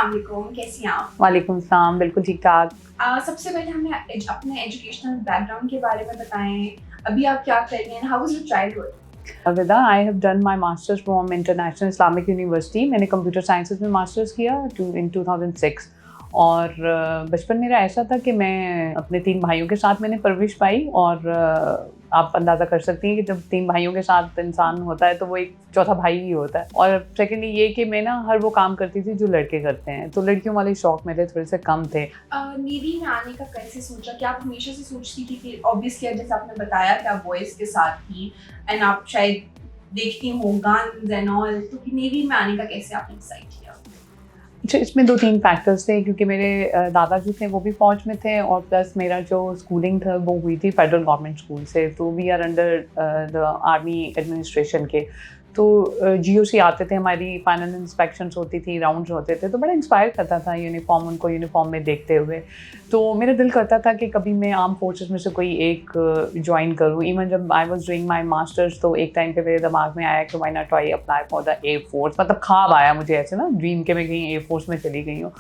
अस्सलाम वालेकुम, कैसी हैं आप? वालेकुम सलाम, बिल्कुल ठीक ठाक। सबसे पहले हमें अपने एजुकेशनल बैकग्राउंड के बारे में बताएं। अभी आप क्या कर रही हैं? How was your childhood? अलविदा, I have done my masters from International Islamic University. मैंने कंप्यूटर साइंसेज में मास्टर्स किया इन 2006। और बचपन मेरा ऐसा था कि मैं अपने 3 भाइयों के साथ मैंने परवरिश पाई। और आप अंदाज़ा कर सकती हैं कि जब 3 भाइयों के साथ इंसान होता है तो वो एक चौथा भाई ही होता है। और सेकेंडली ये कि मैं ना हर वो काम करती थी जो लड़के करते हैं, तो लड़कियों वाले शौक मेरे थोड़े से कम थे। नेवी में आने का कैसे सोचा? क्या आप हमेशा से सोचती थी कि ऑब्वियसली जैसे आपने बताया कि आप बॉयज़ के साथ थी एंड आप शायद देखती हो गन्स एंड ऑल, तो कि नेवी में आने का कैसे आपने डिसाइड किया? अच्छा, इसमें 2-3 फैक्टर्स थे क्योंकि मेरे दादा जो थे वो भी फ़ौज में थे और प्लस मेरा जो स्कूलिंग था वो हुई थी फेडरल गवर्नमेंट स्कूल से, तो we are under the army administration के। तो जीओसी आते थे, हमारी फाइनल इंस्पेक्शंस होती थी, राउंड्स होते थे, तो बड़ा इंस्पायर करता था यूनिफॉर्म, उनको यूनिफॉर्म में देखते हुए। तो मेरा दिल करता था कि कभी मैं आर्म फोर्सेस में से कोई एक ज्वाइन करूँ। इवन जब I was doing my masters तो एक टाइम पे मेरे दिमाग में आया कि why not I apply for the air force. मतलब ख्वाब आया मुझे ऐसे ना ड्रीम के मैं कहीं एयर फोर्स में चली गई हूँ।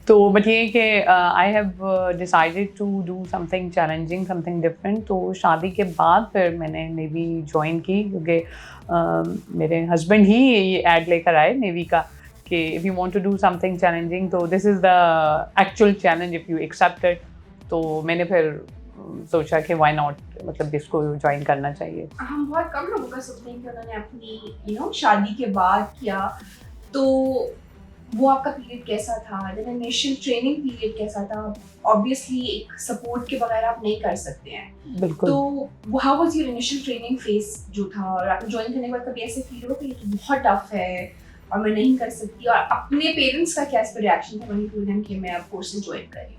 तो बट ये कि I have decided to do something challenging, something different. तो शादी के बाद फिर मैंने नेवी ज्वाइन की क्योंकि मेरे हस्बैंड ही ये ऐड लेकर आए नेवी का कि if you want to do something challenging तो this is the actual challenge if you accept it. तो मैंने फिर सोचा कि व्हाई नॉट, मतलब इसको ज्वाइन करना चाहिए। हम बहुत कम लोगों का सुनते हैं कि उन्होंने अपनी शादी के बाद किया, तो वो आपका पीरियड कैसा था? इनिशियल ट्रेनिंग पीरियड कैसा था? ऑब्वियसली एक सपोर्ट के बगैर आप नहीं कर सकते हैं। बिल्कुल। तो how was your initial training phase जो था, और आपने ज्वाइन करने के बाद कभी ऐसे फील हुआ कि ये तो बहुत टफ है और मैं नहीं कर सकती? और अपने पेरेंट्स का क्या इस पर रिएक्शन था व्हेन यू टोल्ड देम कि मैं अब कोर्स ज्वाइन कर रही हूँ?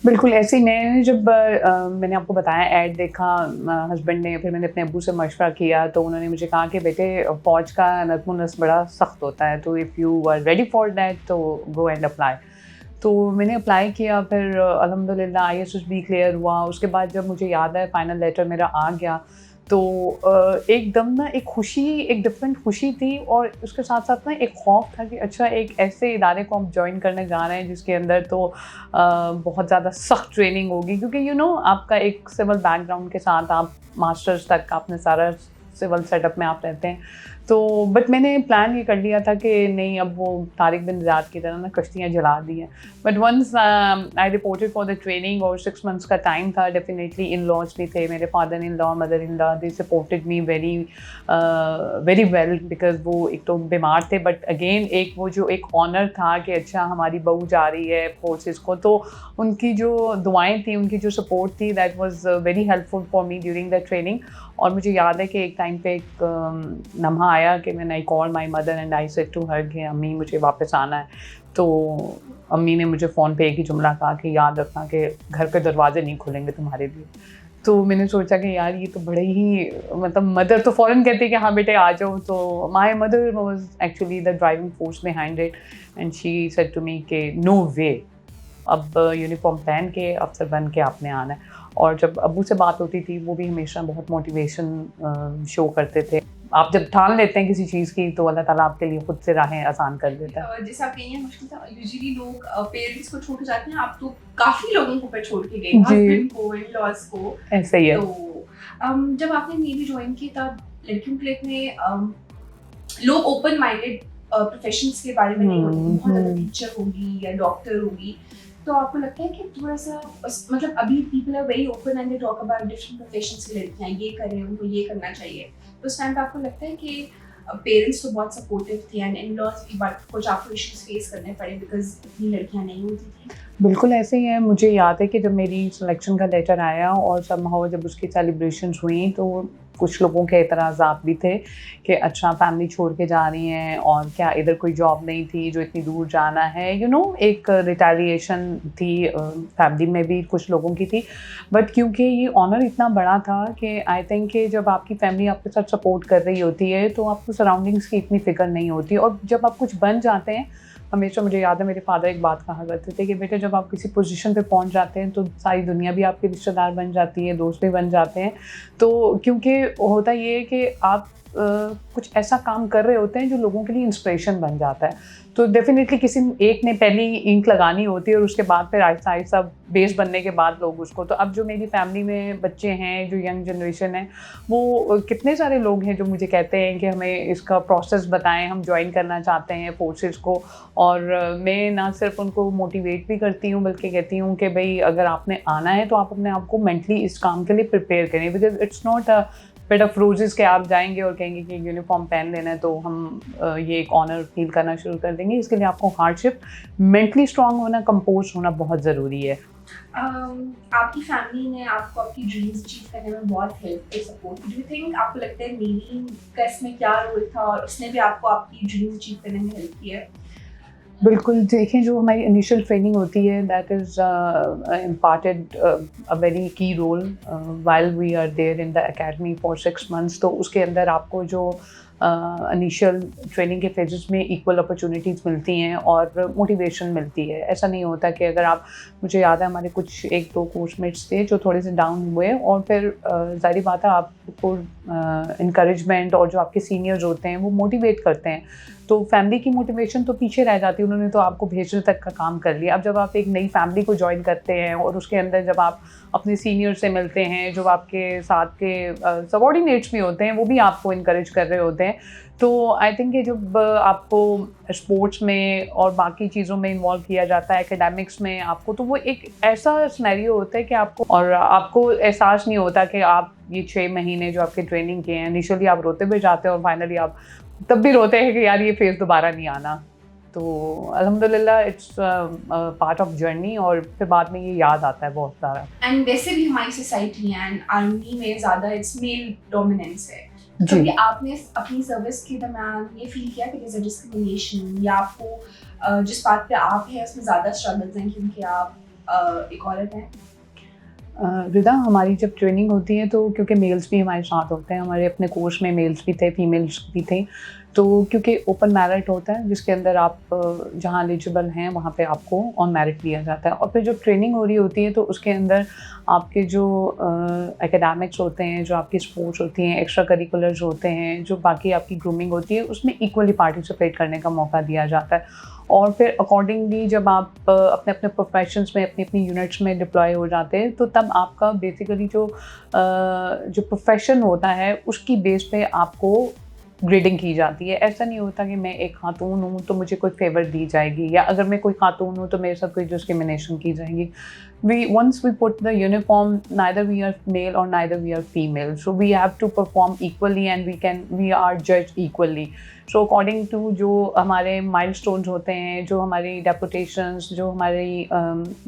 बिल्कुल ऐसे ही मैंने जब मैंने आपको बताया ऐड देखा हस्बैंड ने, फिर मैंने अपने अब्बू से मशवरा किया तो उन्होंने मुझे कहा कि बेटे फ़ौज का नज़्म-ओ-नस्क बड़ा सख्त होता है, तो if you are ready for that तो गो एंड अप्लाई। तो मैंने अप्लाई किया, फिर अल्हम्दुलिल्लाह आईएसएसबी क्लियर हुआ। उसके बाद जब मुझे याद है फाइनल लेटर मेरा आ गया तो एकदम ना एक खुशी, एक डिफरेंट खुशी थी और उसके साथ-साथ ना एक खौफ था कि अच्छा एक ऐसे इदारे को हम जॉइन करने जा रहे हैं जिसके अंदर तो बहुत ज़्यादा सख्त ट्रेनिंग होगी क्योंकि आपका एक सिविल बैकग्राउंड के साथ आप मास्टर्स तक आपने सारा सिविल सेटअप में आप रहते हैं। तो बट मैंने प्लान ये कर लिया था कि नहीं, अब वो तारिक बिन ज़ियाद की तरह ना कश्तियाँ जला दी हैं। But once I reported for the training और 6 मंथ्स का टाइम था, डेफिनेटली इन लॉज भी थे, मेरे father in law, mother in law, they supported me very well because वो एक तो बीमार थे बट अगेन एक वो जो एक ऑनर था कि अच्छा हमारी बहू जा रही है फोर्सेस को, तो उनकी जो दुआएं थी, उनकी जो सपोर्ट थी, that was very helpful for me during the training. और मुझे याद है कि एक टाइम पे एक लम्हा आया कि मैंने I call my mother and I said to her कि अम्मी मुझे वापस आना है। तो अम्मी ने मुझे फ़ोन पे एक ही जुमला कहा कि याद रखना कि घर के दरवाजे नहीं खुलेंगे तुम्हारे लिए। तो मैंने सोचा कि यार ये तो बड़े ही, मतलब मदर तो फ़ौरन कहती कि हाँ बेटे आ जाओ। तो my mother was actually the driving force behind it and she said to me कि नो वे, अब यूनिफॉर्म पहन के अफसर बन के आपने आना है। और जब अब्बू से बात होती थी वो भी हमेशा बहुत मोटिवेशन शो करते थे। आप जब ठान लेते हैं किसी चीज़ की तो अल्लाह ताला आपके लिए खुद से राहें आसान कर देता है। जैसे आप कही हैं मुश्किल था, यूजुअली लोग पेरेंट्स को छोड़ के जाते हैं, आप तो काफ़ी लोगों को पे छोड़ के गए, हस्बैंड को, इन-लॉज़ को। ऐसा ही है। तो जब आपने नेवी ज्वाइन की तब लड़कियों के लिए इतने लोग ओपन माइंडेड प्रोफेशंस के बारे में नहीं होते, बहुत ज़्यादा टीचर होगी या डॉक्टर होगी, तो आपको लगता है कि थोड़ा सा मतलब अभी people are very open and they talk about different professions की लड़कियां ये करें, उनको ये करना चाहिए, तो उस टाइम पे आपको लगता है कि पेरेंट्स तो बहुत सपोर्टिव थे एंड इन-लॉज भी, बट कुछ आपको इश्यूज फेस करने पड़े बिकॉज इतनी लड़कियां नहीं होती थी? बिल्कुल ऐसे ही है। मुझे याद है कि जब मेरी सिलेक्शन का लेटर आया और समहाउ जब उसकी सेलिब्रेशंस हुई तो कुछ लोगों के एतराज़ात भी थे कि अच्छा फैमिली छोड़ के जा रही हैं और क्या इधर कोई जॉब नहीं थी जो इतनी दूर जाना है, एक रिटेलिएशन थी फैमिली में भी कुछ लोगों की थी। बट क्योंकि ये ऑनर इतना बड़ा था कि आई थिंक कि जब आपकी फैमिली आपके साथ सपोर्ट कर रही होती है तो आपको सराउंडिंग्स की इतनी फ़िक्र नहीं होती। और जब आप कुछ बन जाते हैं, हमेशा मुझे याद है मेरे फादर एक बात कहा करते थे कि बेटे जब आप किसी पोजीशन पे पहुंच जाते हैं तो सारी दुनिया भी आपके रिश्तेदार बन जाती है, दोस्त भी बन जाते हैं। तो क्योंकि होता ये है कि आप कुछ ऐसा काम कर रहे होते हैं जो लोगों के लिए इंस्पिरेशन बन जाता है। तो डेफिनेटली किसी एक ने पहली इंक लगानी होती है और उसके बाद फिर आहिस्ता आहिस्ता बेस बनने के बाद लोग उसको, तो अब जो मेरी फैमिली में बच्चे हैं, जो यंग जनरेशन है, वो कितने सारे लोग हैं जो मुझे कहते हैं कि हमें इसका प्रोसेस बताएं, हम ज्वाइन करना चाहते हैं फोर्सेस को। और मैं ना सिर्फ उनको मोटिवेट भी करती हूँ बल्कि कहती हूँ कि भाई अगर आपने आना है तो आप अपने आप को मेंटली इस काम के लिए प्रिपेयर करें, because it's not a bed of roses के आप जाएंगे और कहेंगे कि यूनिफॉर्म पहन लेना है तो हम ये एक ऑनर फील करना शुरू कर देंगे। इसके लिए आपको हार्डशिप, मेंटली स्ट्रांग होना, कंपोज होना बहुत ज़रूरी है। आपकी फैमिली ने आपको आपकी ड्रीम्स अचीव करने में बहुत हेल्प की, सपोर्ट, डू यू थिंक आपको लगता है नेवी का इसमें क्या रोल था और उसने भी आपको आपकी ड्रीम्स अचीव करने में हेल्प किया है? बिल्कुल, देखें जो हमारी इनिशियल ट्रेनिंग होती है that is imparted a very key role while we are there in the academy for 6 months. तो उसके अंदर आपको जो इनिशियल ट्रेनिंग के फेजेस में इक्वल अपॉर्चुनिटीज़ मिलती हैं और मोटिवेशन मिलती है। ऐसा नहीं होता कि अगर आप, मुझे याद है हमारे कुछ 1-2 कोर्समेट्स थे जो थोड़े से डाउन हुए और फिर ज़ाहिर बात है आपको इनकरेजमेंट और जो आपके सीनियर्स होते हैं वो मोटिवेट करते हैं, तो फैमिली की मोटिवेशन तो पीछे रह जाती है, उन्होंने तो आपको भेजने तक का काम कर लिया। अब जब आप एक नई फैमिली को ज्वाइन करते हैं और उसके अंदर जब आप अपने सीनियर से मिलते हैं, जो आपके साथ के सबॉर्डिनेट्स भी होते हैं, वो भी आपको इनकरेज कर रहे होते हैं, तो आई थिंक कि जब आपको स्पोर्ट्स में और बाकी चीज़ों में इन्वॉल्व किया जाता है, एकेडमिक्स में आपको, तो वो एक ऐसा सिनेरियो होता है कि आपको एहसास नहीं होता कि आप ये 6 महीने जो आपके ट्रेनिंग किए हैं, इनिशियली आप रोते भी जाते हैं और फाइनली आप तब भी रोते हैं कि यार ये फेज़ दोबारा नहीं आना। तो अल्हम्दुलिल्लाह इट्स पार्ट ऑफ जर्नी और फिर बाद में ये याद आता है बहुत सारा। एंड वैसे भी हमारी सोसाइटी एंड आर्मी में ज़्यादा इट्स मेल डोमिनेंस है, जी। तो आपने अपनी सर्विस के दरमियान ये फील किया कि there's a डिस्क्रिमिनेशन या आपको जिस बात पे आप हैं उसमें ज़्यादा स्ट्रगल्स हैं क्योंकि आप एक औरत हैं? रिदा, हमारी जब ट्रेनिंग होती है तो क्योंकि मेल्स भी हमारे साथ होते हैं, हमारे अपने कोर्स में मेल्स भी थे, फीमेल्स भी थे, तो क्योंकि ओपन मेरिट होता है जिसके अंदर आप जहाँ एलिजिबल हैं वहाँ पे आपको ऑन मेरिट लिया जाता है। और फिर जब ट्रेनिंग हो रही होती है तो उसके अंदर आपके जो एकेडमिक्स होते हैं, जो आपकी स्पोर्ट्स होती हैं, एक्स्ट्रा करिकुलर्स होते हैं, जो बाकी आपकी ग्रूमिंग होती है, उसमें इक्वली पार्टिसिपेट करने का मौका दिया जाता है। और फिर अकॉर्डिंगली जब आप अपने अपने प्रोफेशंस में, अपनी अपनी यूनिट्स में डिप्लॉय हो जाते हैं, तो तब आपका बेसिकली जो प्रोफेशन होता है उसकी बेस पे आपको ग्रेडिंग की जाती है। ऐसा नहीं होता कि मैं एक खातून हूँ तो मुझे कोई फेवर दी जाएगी, या अगर मैं कोई खातून हूँ तो मेरे साथ कोई डिस्क्रिमिनेशन की जाएगी। Once we put the uniform, neither we are male or neither we are female, so we have to perform equally and we are judged equally. So according to जो हमारे milestones होते हैं, जो हमारी deputations, जो हमारी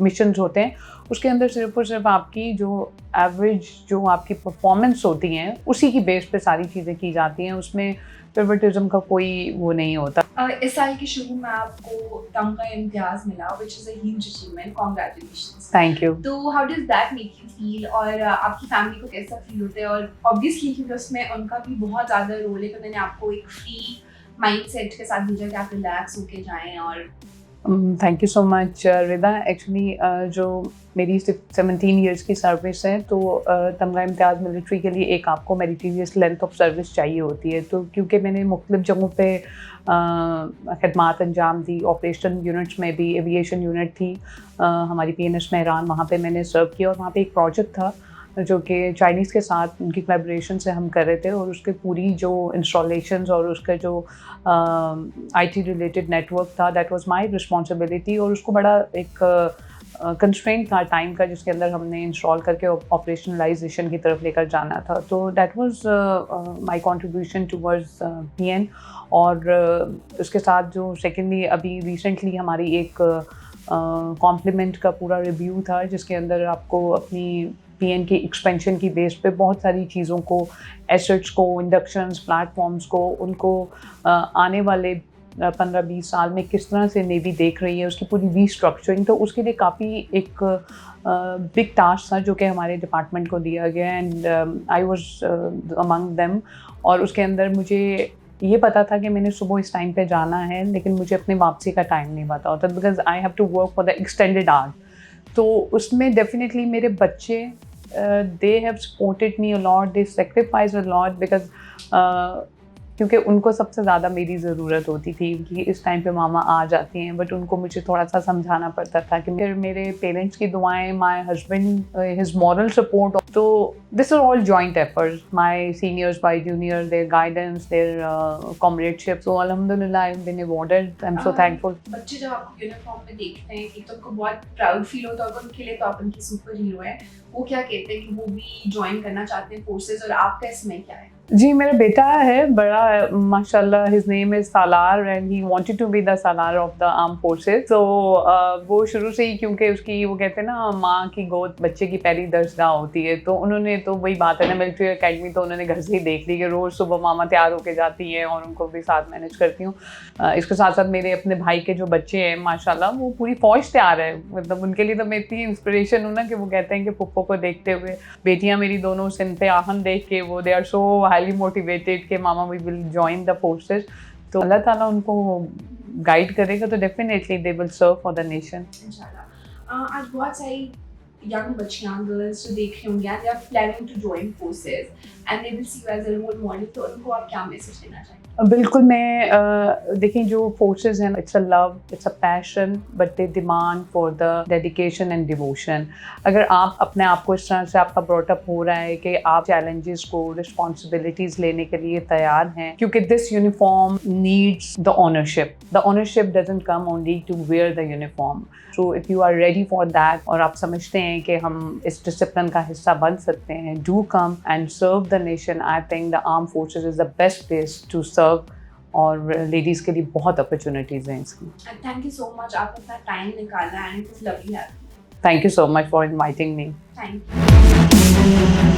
missions होते हैं, उसके अंदर सिर्फ और सिर्फ आपकी जो एवरेज जो आपकी परफॉर्मेंस होती हैं उसी की बेस पे सारी चीज़ें की जाती हैं, उसमें फेवरेटिज्म का कोई वो नहीं होता। इस साल के शुरू में आपको तमगा इम्तियाज़ मिला, which is a huge achievement, congratulations. Thank you. तो how does that make you feel और आपकी फैमिली को कैसा फील होता है? और ऑब्वियसली क्योंकि उसमें उनका भी बहुत ज़्यादा रोल है, तो उन्होंने आपको एक फ्री माइंडसेट के साथ भेजा कि आप रिलैक्स होके जाएं। और thank you so much Rida. Actually जो मेरी 17 इयर्स की सर्विस है, तो तमगा इम्तियाज़ मिलिट्री के लिए एक आपको मेरिटोरियस लेंथ ऑफ सर्विस चाहिए होती है। तो क्योंकि मैंने मुख्तलिफ जगहों पे खदमात अंजाम दी, ऑपरेशन यूनिट्स में भी, एविएशन यूनिट थी हमारी PNS मेहरान, वहाँ पे मैंने सर्व किया। और वहाँ पे एक प्रोजेक्ट था जो कि चाइनीज़ के साथ उनकी कोलैबोरेशन से हम कर रहे थे, और उसके पूरी जो इंस्टॉलेशंस और उसका जो IT रिलेटेड नेटवर्क था, दैट वाज माय रिस्पॉन्सिबिलिटी। और उसको बड़ा एक कंस्ट्रेंट था टाइम का, जिसके अंदर हमने इंस्टॉल करके ऑपरेशनलाइजेशन की तरफ लेकर जाना था। तो that was my contribution towards PN। और उसके साथ जो सेकेंडली अभी रिसेंटली हमारी एक कॉम्प्लीमेंट का पूरा रिव्यू था, जिसके अंदर आपको अपनी PN की एक्सपेंशन की बेस पे बहुत सारी चीज़ों को, एसेट्स को, इंडक्शंस, प्लेटफॉर्म्स को, उनको आने वाले 15-20 साल में किस तरह से नेवी देख रही है, उसकी पूरी रीस्ट्रक्चरिंग, तो उसके लिए काफ़ी एक बिग टास्क था जो कि हमारे डिपार्टमेंट को दिया गया। And I was among them. और उसके अंदर मुझे ये पता था कि मैंने सुबह इस टाइम पे जाना है, लेकिन मुझे अपने वापसी का टाइम नहीं पता होता, because I have to work for the extended hour. तो उसमें डेफिनेटली मेरे बच्चे they have supported me a lot, they sacrificed a lot, because क्योंकि उनको सबसे ज़्यादा मेरी ज़रूरत होती थी कि इस टाइम पे मामा आ जाती हैं, बट उनको मुझे थोड़ा सा समझाना पड़ता था कि फिर मेरे पेरेंट्स की दुआएं, my husband his moral support, तो this are all joint efforts, my seniors, my junior, their guidance, their comradeship, so अल्हम्दुलिल्लाह I have been awarded, I am so thankful. बच्चे जब आपको यूनिफॉर्म में देखते हैं कि तो उनको बहुत प्राउड फील होता है, उनके लिए तो आप उनकी सुपर हीरो है, वो क्या कहते हैं कि वो भी ज्वाइन करना चाहते हैं फोर्सेस, और आपका इसमें क्या है? जी, मेरा बेटा है बड़ा, माशाल्लाह, his name is Salar and he wanted to be the Salar of the arm forces. तो वो शुरू से ही, क्योंकि उसकी वो कहते हैं ना माँ की गोद बच्चे की पहली दर्सगाह होती है, तो उन्होंने तो वही बात है ना, मिलिट्री एकेडमी तो उन्होंने घर से ही देख ली कि रोज़ सुबह मामा तैयार होके जाती है और उनको भी साथ मैनेज करती हूँ। इसके साथ साथ मेरे अपने भाई के जो बच्चे हैं माशाल्लाह, वो पूरी फ़ौज तैयार है, मतलब उनके लिए तो मैं इतनी इंस्पिरेशन हूँ ना कि वो कहते हैं कि पुप्पो को देखते हुए बेटियाँ मेरी दोनों सिंध पे आहन देख के वो they are so highly motivated कि मामा we will join the forces. तो अल्लाह ताला उनको गाइड करेगा तो definitely they will serve for the nation इंशाल्लाह। आज बहुत सारी यंग बच्चियां, गर्ल्स जो देख रही होंगी, they are planning to join forces and they will see you as a role model, तो उनको आप क्या मैसेज देना चाहेंगे? बिल्कुल, मैं देखिए जो फोर्सेस हैं, it's a love, it's a passion, but they demand for the dedication and devotion. अगर आप अपने आप को इस तरह से आपका ब्रॉटअप हो रहा है कि आप चैलेंजेस को, रिस्पॉन्सिबिलिटीज लेने के लिए तैयार हैं, क्योंकि this uniform needs the ownership. The ownership doesn't come only to wear the uniform. So if you are ready for that और आप समझते हैं कि हम इस डिसिप्लिन का हिस्सा बन सकते हैं, do come and serve the nation. I think the arm forces is the best place to serve, और लेडीज़ के लिए बहुत अपॉर्चुनिटीज़ हैं इसकी। थैंक यू सो मच, आपने अपना टाइम निकाला and it was lovely having you. Thank you so much for inviting me. Thank you.